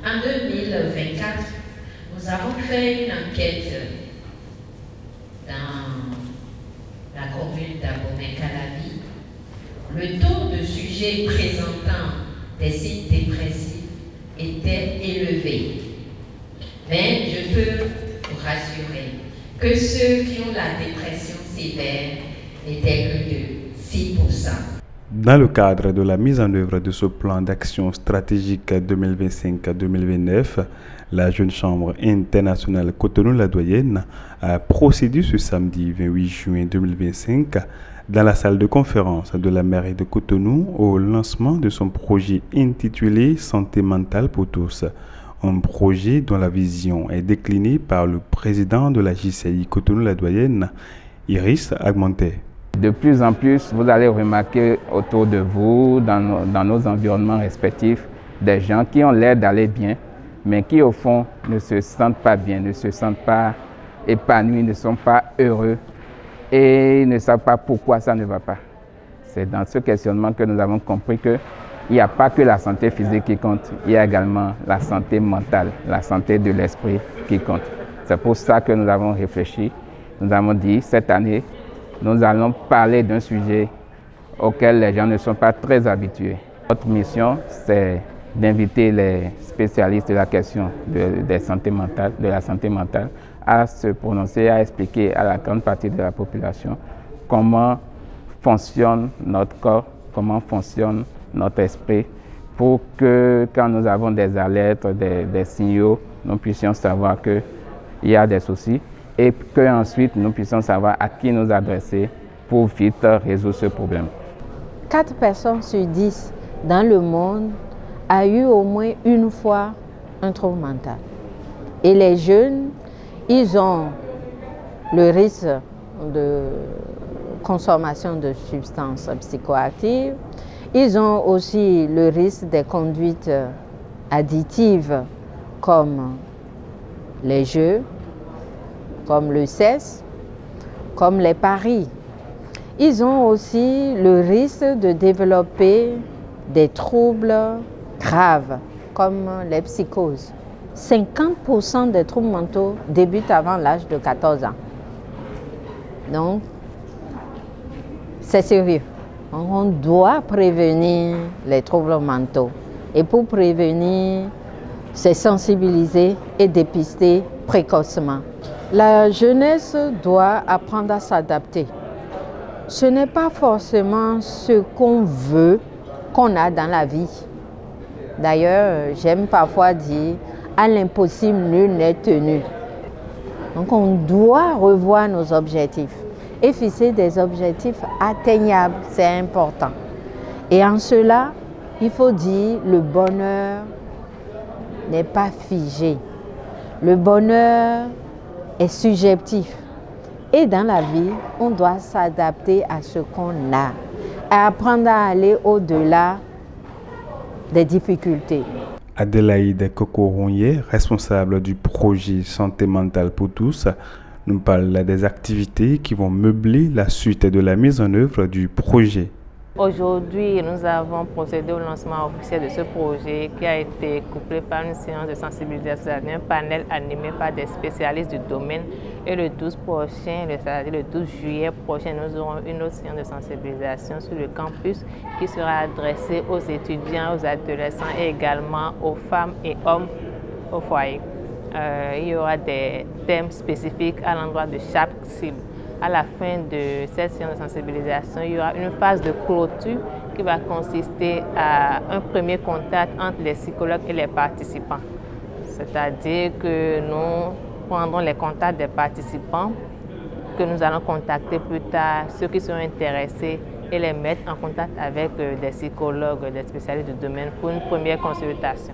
En 2024, nous avons fait une enquête dans la commune d'Abomey-Calavi. Le taux de sujets présentant des signes dépressifs était élevé. Mais je peux vous rassurer que ceux qui ont la dépression sévère n'étaient que de 6%. Dans le cadre de la mise en œuvre de ce plan d'action stratégique 2025-2029, la Jeune Chambre internationale Cotonou-La Doyenne a procédé ce samedi 28 juin 2025 dans la salle de conférence de la mairie de Cotonou au lancement de son projet intitulé Santé mentale pour tous. Un projet dont la vision est déclinée par le président de la JCI Cotonou-La Doyenne, Iris Agmonté. De plus en plus, vous allez remarquer autour de vous, dans nos environnements respectifs, des gens qui ont l'air d'aller bien, mais qui au fond ne se sentent pas bien, ne se sentent pas épanouis, ne sont pas heureux et ne savent pas pourquoi ça ne va pas. C'est dans ce questionnement que nous avons compris qu'il n'y a pas que la santé physique qui compte, il y a également la santé mentale, la santé de l'esprit qui compte. C'est pour ça que nous avons réfléchi. Nous avons dit cette année, nous allons parler d'un sujet auquel les gens ne sont pas très habitués. Notre mission, c'est d'inviter les spécialistes de la question de la santé mentale à se prononcer, à expliquer à la grande partie de la population comment fonctionne notre corps, comment fonctionne notre esprit, pour que quand nous avons des alertes, des signaux, nous puissions savoir qu'il y a des soucis et qu'ensuite nous puissions savoir à qui nous adresser pour vite résoudre ce problème. 4 personnes sur 10 dans le monde ont eu au moins une fois un trouble mental. Et les jeunes, ils ont le risque de consommation de substances psychoactives. Ils ont aussi le risque des conduites additives comme les jeux, comme le sexe, comme les paris. Ils ont aussi le risque de développer des troubles graves, comme les psychoses. 50% des troubles mentaux débutent avant l'âge de 14 ans. Donc, c'est sérieux. On doit prévenir les troubles mentaux. Et pour prévenir, c'est sensibiliser et dépister précocement. La jeunesse doit apprendre à s'adapter. Ce n'est pas forcément ce qu'on veut qu'on a dans la vie. D'ailleurs, j'aime parfois dire « à l'impossible, nul n'est tenu ». Donc on doit revoir nos objectifs et fixer des objectifs atteignables, c'est important. Et en cela, il faut dire le bonheur n'est pas figé. Le bonheur est subjectif. Et dans la vie, on doit s'adapter à ce qu'on a, et apprendre à aller au-delà des difficultés. Adélaïde Kokoronye, responsable du projet Santé mentale pour tous, nous parle des activités qui vont meubler la suite de la mise en œuvre du projet. Aujourd'hui, nous avons procédé au lancement officiel de ce projet qui a été couplé par une séance de sensibilisation, un panel animé par des spécialistes du domaine. Et le 12 prochain, c'est-à-dire le 12 juillet prochain, nous aurons une autre séance de sensibilisation sur le campus qui sera adressée aux étudiants, aux adolescents et également aux femmes et hommes au foyer. Il y aura des thèmes spécifiques à l'endroit de chaque cible. À la fin de cette séance de sensibilisation, il y aura une phase de clôture qui va consister à un premier contact entre les psychologues et les participants. C'est-à-dire que nous prendrons les contacts des participants, que nous allons contacter plus tard, ceux qui sont intéressés, et les mettre en contact avec des psychologues, des spécialistes du domaine pour une première consultation.